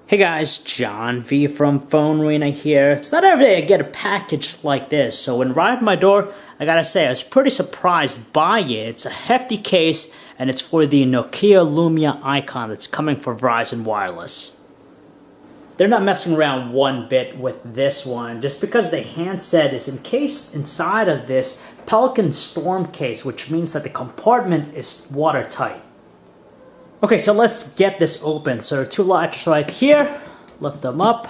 Hey guys, John V from Phone Arena here. It's not every day I get a package like this, so when it arrived at my door, I gotta say I was pretty surprised by it. It's a hefty case, and it's for the Nokia Lumia Icon that's coming for Verizon Wireless. They're not messing around one bit with this one, just because the handset is encased inside of this Pelican Storm case, which means that the compartment is watertight. Okay, so let's get this open. So there are two latches right here. Lift them up.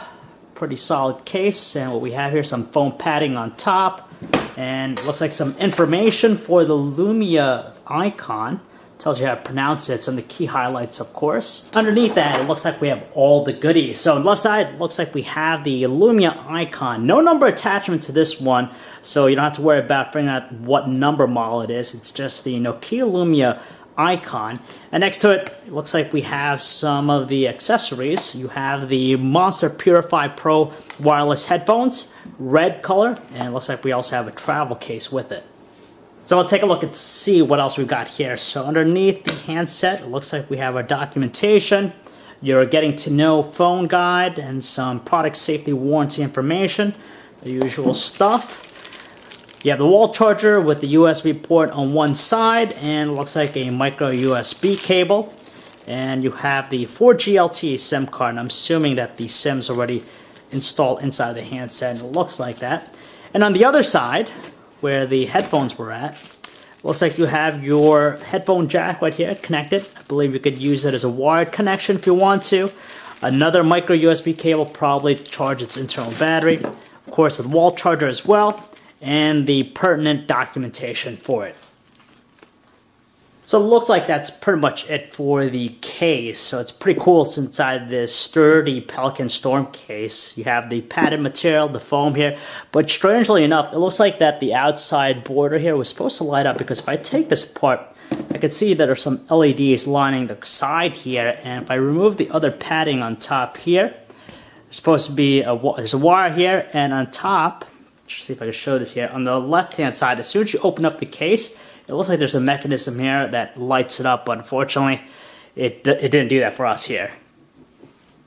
Pretty solid case. And what we have here, some foam padding on top. And it looks like some information for the Lumia Icon. Tells you how to pronounce it. Some of the key highlights, of course. Underneath that, it looks like we have all the goodies. So on the left side, it looks like we have the Lumia Icon. No number attachment to this one, so you don't have to worry about figuring out what number model it is. It's just the Nokia Lumia Icon. And next to it, it looks like we have some of the accessories. You have the Monster Purify Pro wireless headphones, red color, and it looks like we also have a travel case with it. So let's take a look and see what else we've got here. So underneath the handset, it looks like we have our documentation, your getting to know phone guide, and some product safety warranty information, the usual stuff. You have the wall charger with the USB port on one side, and it looks like a micro USB cable. And you have the 4G LTE SIM card, and I'm assuming that the SIM's already installed inside the handset, and it looks like that. And on the other side, where the headphones were at, looks like you have your headphone jack right here connected. I believe you could use it as a wired connection if you want to. Another micro USB cable, probably to charge its internal battery. Of course, a wall charger as well, and the pertinent documentation for it. So it looks like that's pretty much it for the case. So it's pretty cool. It's inside this sturdy Pelican Storm case. You have the padded material, the foam here, but strangely enough, it looks like that the outside border here was supposed to light up, because if I take this apart, I can see that there are some LEDs lining the side here, and if I remove the other padding on top here, there's supposed to be there's a wire here, and on top, let's see if I can show this here. On the left-hand side, as soon as you open up the case, it looks like there's a mechanism here that lights it up, but unfortunately, it didn't do that for us here.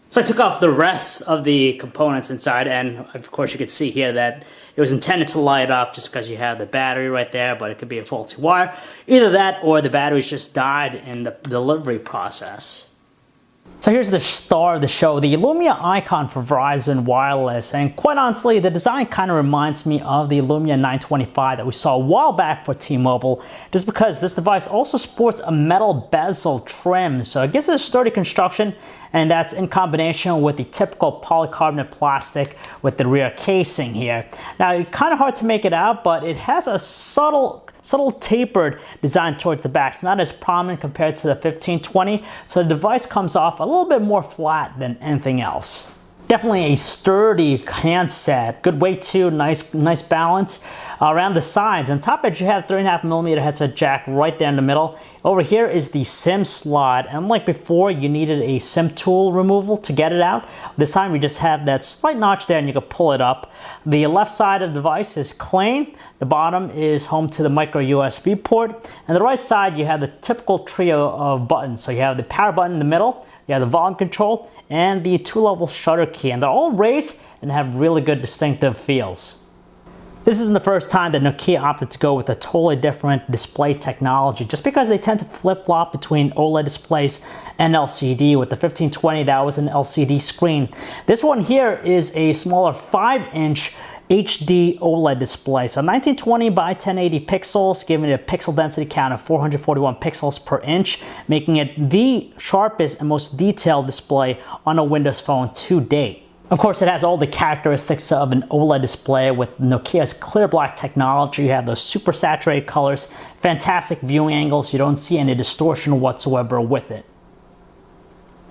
So I took off the rest of the components inside, and of course you can see here that it was intended to light up just because you have the battery right there, but it could be a faulty wire. Either that or the batteries just died in the delivery process. So here's the star of the show, the Lumia Icon for Verizon Wireless, and quite honestly, the design kind of reminds me of the Lumia 925 that we saw a while back for T-Mobile, just because this device also sports a metal bezel trim, so it gives it a sturdy construction, and that's in combination with the typical polycarbonate plastic with the rear casing here. Now, it's kind of hard to make it out, but it has a subtle tapered design towards the back. It's not as prominent compared to the 1520, so the device comes off a little bit more flat than anything else. Definitely a sturdy handset, good weight too, nice balance. Around the sides, on top edge you have 3.5mm headset jack right there in the middle. Over here is the SIM slot, and like before, you needed a SIM tool removal to get it out. This time we just have that slight notch there and you can pull it up. The left side of the device is clean. The bottom is home to the micro USB port, and the right side you have the typical trio of buttons. So you have the power button in the middle, you have the volume control, and the 2-level shutter key, and they're all raised and have really good distinctive feels. This isn't the first time that Nokia opted to go with a totally different display technology, just because they tend to flip-flop between OLED displays and LCD. With the 1520, that was an LCD screen. This one here is a smaller 5-inch HD OLED display. So 1920 by 1080 pixels, giving it a pixel density count of 441 pixels per inch, making it the sharpest and most detailed display on a Windows phone to date. Of course, it has all the characteristics of an OLED display with Nokia's clear black technology. You have those super saturated colors, fantastic viewing angles. You don't see any distortion whatsoever with it.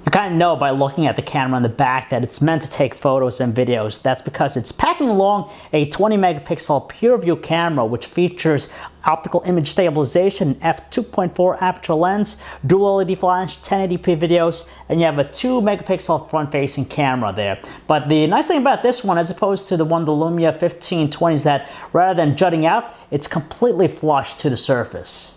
You kind of know by looking at the camera in the back that it's meant to take photos and videos. That's because it's packing along a 20 megapixel PureView camera, which features optical image stabilization, f2.4 aperture lens, dual LED flash, 1080p videos, and you have a 2 megapixel front-facing camera there. But the nice thing about this one, as opposed to the one the Lumia 1520, is that rather than jutting out, it's completely flush to the surface.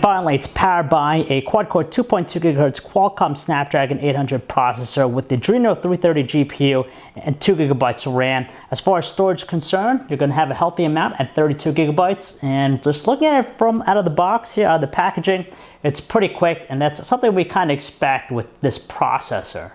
Finally, it's powered by a quad-core 2.2 GHz Qualcomm Snapdragon 800 processor with the Adreno 330 GPU and 2 GB of RAM. As far as storage is concerned, you're going to have a healthy amount at 32 GB. And just looking at it from out of the box here, out of the packaging, it's pretty quick, and that's something we kind of expect with this processor.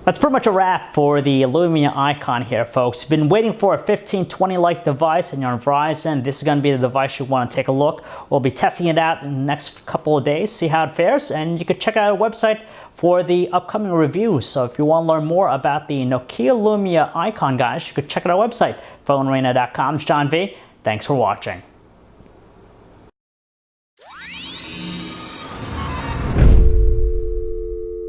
That's pretty much a wrap for the Lumia Icon here, folks. You've been waiting for a 1520-like device and you're on Verizon. This is going to be the device you want to take a look. We'll be testing it out in the next couple of days, see how it fares, and you can check out our website for the upcoming reviews. So if you want to learn more about the Nokia Lumia Icon, guys, you could check out our website, phonearena.com. It's John V. Thanks for watching.